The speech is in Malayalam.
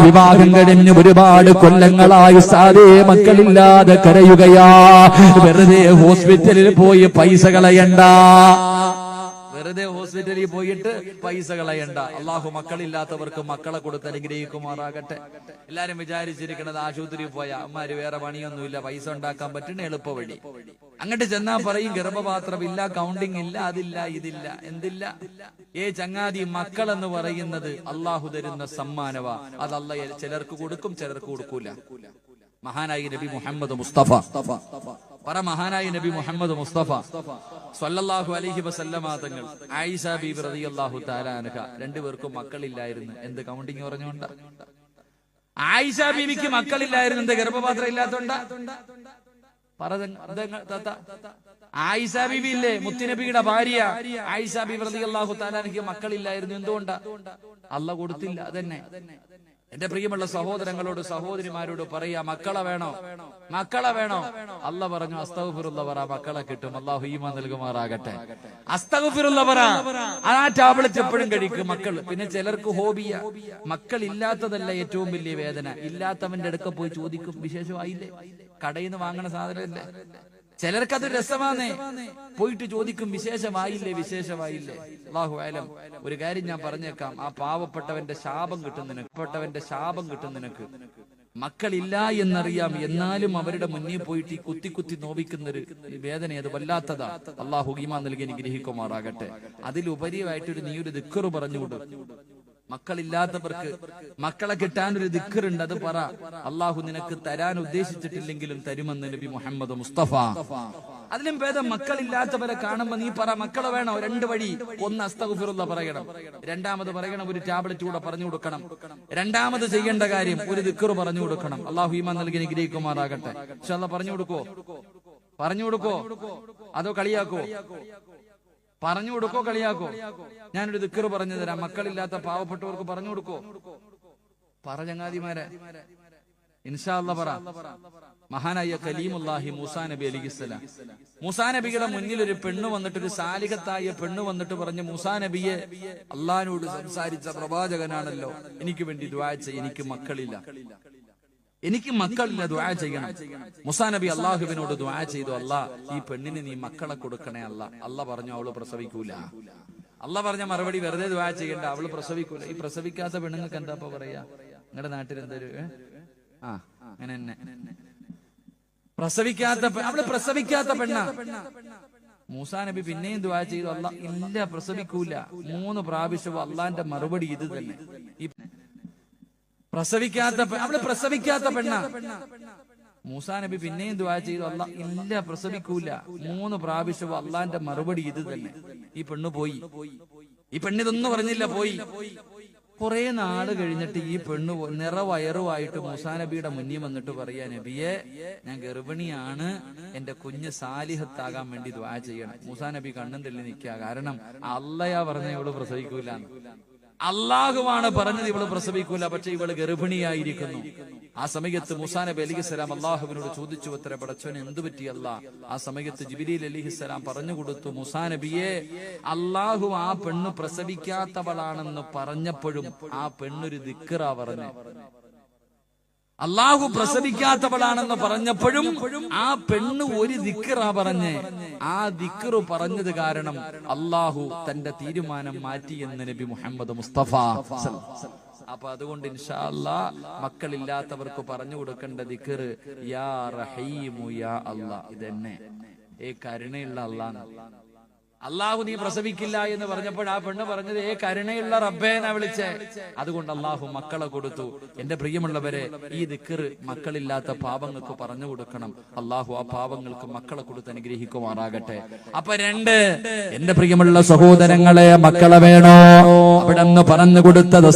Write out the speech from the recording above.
വിവാഹം കഴിഞ്ഞ് ഒരുപാട് കൊല്ലങ്ങളായി സാധേ മക്കളില്ലാതെ കരയുകയാ. വെറുതെ ഹോസ്പിറ്റലിൽ പോയി പൈസ കളയണ്ട, വെറുതെ ഹോസ്പിറ്റലിൽ പോയിട്ട് പൈസ കളയണ്ട. അള്ളാഹു മക്കളില്ലാത്തവർക്ക് മക്കളെ കൊടുത്ത് അനുഗ്രഹിക്കുമാറാകട്ടെ. എല്ലാരും വിചാരിച്ചിരിക്കണത് ആശുപത്രിയിൽ പോയ അമ്മമാര് വേറെ പണിയൊന്നുമില്ല, പൈസ ഉണ്ടാക്കാൻ പറ്റുന്ന എളുപ്പ വഴി. അങ്ങോട്ട് ചെന്നാ പറയും ഗർഭപാത്രമില്ല, കൗണ്ടിങ് ഇല്ല, അതില്ല, ഇതില്ല, എന്തില്ല. ചങ്ങാതി, മക്കൾ എന്ന് പറയുന്നത് അള്ളാഹു തരുന്ന സമ്മാനവാ. അത് അള്ളാഹ് ചിലർക്ക് കൊടുക്കും, ചിലർക്ക് കൊടുക്കൂല. മഹാനായി നബി മുഹമ്മദ് മുസ്തഫ മഹാനായി നബി മുഹമ്മദ് മുസ്തഫ സ്വല്ലല്ലാഹു അലൈഹി വസല്ലമ തങ്ങൾ ആയിഷ ബീബി റളിയല്ലാഹു തആല അൻഹ രണ്ടുപേർക്കും മക്കളില്ലായിരുന്നു. എന്ത് കൗണ്ടിങ് പറഞ്ഞുകൊണ്ട്? ആയിഷ ബീവിക്ക് മക്കളില്ലായിരുന്നു. എന്ത് ഗർഭപാത്രം ഇല്ലാത്തോണ്ടാ? ആയിഷ ബീവി ഇല്ലേ, മുത്തുനബിയുടെ ഭാര്യ ആയിഷ ബീബി റളിയല്ലാഹു തആല അൻഹയ്ക്ക് മക്കളില്ലായിരുന്നു. എന്തുകൊണ്ടാ? അല്ലാഹ് കൊടുത്തില്ല. അതന്നെ. എന്റെ പ്രിയമുള്ള സഹോദരങ്ങളോട് സഹോദരിമാരോട് പറയാ, മക്കളെ വേണോ? മക്കളെ വേണോ? അല്ലാഹ് പറഞ്ഞു അസ്തഗ്ഫിറുല്ലാഹ് പറ, മക്കളെ കിട്ടും. അല്ലാഹു ഈമാൻ നൽകുമാറാകട്ടെ. അസ്തഗ്ഫിറുല്ലാഹ് പറ, ആ ടാബ്ലറ്റ് എപ്പോഴും കഴിക്കും മക്കൾ. പിന്നെ ചിലർക്ക് ഹോബിയ, മക്കൾ ഇല്ലാത്തതല്ല ഏറ്റവും വലിയ വേദന. ഇല്ലാത്തവന്റെ അടുക്ക പോയി ചോദിക്കും, വിശേഷമായില്ലേ? കടയിൽ നിന്ന് വാങ്ങണ സാധനമല്ലേ? ചിലർക്കത് രസമാന്നേ, പോയിട്ട് ചോദിക്കും, വിശേഷമായില്ലേ, വിശേഷമായില്ലേ. അല്ലാഹു അലം. ഒരു കാര്യം ഞാൻ പറഞ്ഞേക്കാം, ആ പാവപ്പെട്ടവന്റെ ശാപം കിട്ടും നിനക്ക്. മക്കളില്ല എന്നറിയാം, എന്നാലും അവരുടെ മുന്നിൽ പോയിട്ട് കുത്തി കുത്തി നോവിക്കുന്നൊരു വേദന, അത് വല്ലാത്തതാ. അല്ലാഹു ഈമാൻ നൽകി അനുഗ്രഹിക്കുമാറാകട്ടെ. അതിലുപരിയായിട്ടൊരു നീ ഒരു ദിക്ർ പറഞ്ഞുകൊടു. മക്കളില്ലാത്തവർക്ക് മക്കളെ കിട്ടാനൊരു ദിക്റുണ്ട്, അത് പറ. അള്ളാഹു നിനക്ക് തരാൻ ഉദ്ദേശിച്ചിട്ടില്ലെങ്കിലും തരുമെന്ന് നബി മുഹമ്മദ് മുസ്തഫ. അതിലും ഭേദം മക്കളില്ലാത്തവരെ കാണുമ്പോ നീ പറ, മക്കളെ വേണോ? രണ്ട് വഴി. ഒന്ന് അസ്തഗ്ഫിറുല്ലാഹ് പറയണം, രണ്ടാമത് പറയണം ഒരു ടാബ്ലറ്റ് കൂടെ പറഞ്ഞു കൊടുക്കണം, രണ്ടാമത് ചെയ്യേണ്ട കാര്യം ഒരു ദിക്ർ പറഞ്ഞു കൊടുക്കണം. അള്ളാഹു ഈമാൻ നൽകി അനുഗ്രഹിക്കുമാറാകട്ടെ. ഇൻഷാ അല്ലാഹ് പറഞ്ഞു കൊടുക്കോ അതോ കളിയാക്കോ? പറഞ്ഞു കൊടുക്കോ കളിയാക്കോ? ഞാനൊരു ദിക്ർ പറഞ്ഞു തരാം, മക്കളില്ലാത്ത പാവപ്പെട്ടവർക്ക് പറഞ്ഞു കൊടുക്കോ? പറ ചങ്ങാതിമാരെ, ഇൻഷാ അല്ലാഹ് പറ. മഹാനായ കലീമുല്ലാഹി മൂസാ നബി അലൈഹിസ്സലാം, മൂസാ നബിയുടെ മുന്നിൽ ഒരു പെണ്ണ് വന്നിട്ട്, ഒരു സാലിഹത്തായ പെണ്ണ് വന്നിട്ട് പറഞ്ഞു, മൂസാ നബിയെ, അള്ളാഹിനോട് സംസാരിച്ച പ്രവാചകനാണല്ലോ, എനിക്ക് വേണ്ടി ദുആ ചെയ്യ്, എനിക്ക് മക്കളില്ല, ദുആ ചെയ്യണം. മൂസാ നബി അള്ളാഹുവിനോട് ദുആ ചെയ്തു, അല്ലാഹ് ഈ പെണ്ണിന് നീ മക്കളെ കൊടുക്കണേ അല്ലാഹ്. അല്ലാഹ് പറഞ്ഞു അവള് പ്രസവിക്കൂല. അല്ലാഹ് പറഞ്ഞ മറുപടി, വെറുതെ ദുആ ചെയ്യണ്ട, അവള് പ്രസവിക്കൂല. ഈ പ്രസവിക്കാത്ത പെണ്ണുങ്ങൾക്ക് എന്താ പറയാ? നിങ്ങളുടെ നാട്ടിൽ എന്തൊരു അങ്ങനെ തന്നെ അവള് പ്രസവിക്കാത്ത പെണ്ണ. മൂസാ നബി പിന്നെയും ദുആ ചെയ്തു, അല്ലാഹ് ഇല്ല, പ്രസവിക്കൂല. 3 പ്രാവശ്യവും അള്ളാന്റെ മറുപടി ഇത് തന്നെ. അവള് പ്രസവിക്കാത്ത പെണ്ണ. മൂസാ നബി പിന്നെയും ദുആ ചെയ്തു, അല്ലാഹ് ഇല്ല, പ്രസവിക്കൂല. 3 പ്രാവശ്യവും അള്ളാന്റെ മറുപടി ഇത് തന്നെ. ഈ പെണ്ണിതൊന്നും പറഞ്ഞില്ല, പോയി. കുറെ നാള് കഴിഞ്ഞിട്ട് ഈ പെണ്ണ് നിറവയറുമായിട്ട് മൂസാ നബിയുടെ മുന്നിൽ വന്നിട്ട് പറയാ, നബിയെ, ഞാൻ ഗർഭിണിയാണ്, എന്റെ കുഞ്ഞ് സാലിഹത്താകാൻ വേണ്ടി ദുആ ചെയ്യണം. മൂസാ നബി കണ്ണും തള്ളി നിൽക്കുക. കാരണം അള്ളയാ പറഞ്ഞ ഇവള് പ്രസവിക്കൂല, അള്ളാഹുവാണ് പറഞ്ഞത് ഇവള് പ്രസവിക്കൂല, പക്ഷെ ഇവള് ഗർഭിണിയായിരിക്കുന്നു. ആ സമയത്ത് മൂസാ നബി അലൈഹിസ്സലാം അള്ളാഹുവിനോട് ചോദിച്ചു, അത്ര പടച്ചോനെ എന്തു പറ്റി അല്ലാ? ആ സമയത്ത് ജിബ്രീൽ അലൈഹിസ്സലാം പറഞ്ഞു കൊടുത്തു, മൂസാ നബിയെ, അള്ളാഹു ആ പെണ്ണ് പ്രസവിക്കാത്തവളാണെന്ന് പറഞ്ഞപ്പോഴും ആ പെണ്ണൊരു ദിക്റാ പറഞ്ഞു. അള്ളാഹു പ്രസവിക്കാത്തവളാണെന്ന് പറഞ്ഞപ്പോഴും ആ പെണ്ണ് ഒരു ദിക്റാ പറഞ്ഞ്. ആ ദിക്റ് പറഞ്ഞത് കാരണം അള്ളാഹു തന്റെ തീരുമാനം മാറ്റി എന്ന് നബി മുഹമ്മദ് മുസ്തഫ. അപ്പൊ അതുകൊണ്ട് ഇൻഷാ അല്ലാഹ് മക്കളില്ലാത്തവർക്ക് പറഞ്ഞു കൊടുക്കേണ്ട ദിക്ർ യാ റഹീമു യാ അല്ലാഹ്. ഇതന്നെ കരുണയുള്ള അല്ലാഹ്. അള്ളാഹു നീ പ്രസവിക്കില്ല എന്ന് പറഞ്ഞപ്പോൾ ആ പെണ്ണ് പറഞ്ഞത് കരുണയുള്ള റബ്ബേനെ വിളിച്ചേ. അതുകൊണ്ട് അള്ളാഹു മക്കളെ കൊടുത്തു. എന്റെ പ്രിയമുള്ളവരെ, ഈ ദിക്ർ മക്കളില്ലാത്ത പാപങ്ങൾക്ക് പറഞ്ഞു കൊടുക്കണം. അള്ളാഹു ആ പാപങ്ങൾക്ക് മക്കളെ കൊടുത്ത് അനുഗ്രഹിക്കുമാറാകട്ടെ. അപ്പൊ 2, എന്റെ പ്രിയമുള്ള സഹോദരങ്ങളെ, മക്കളെ വേണോ? അവിടെ നിന്ന് പറഞ്ഞു കൊടുത്തത്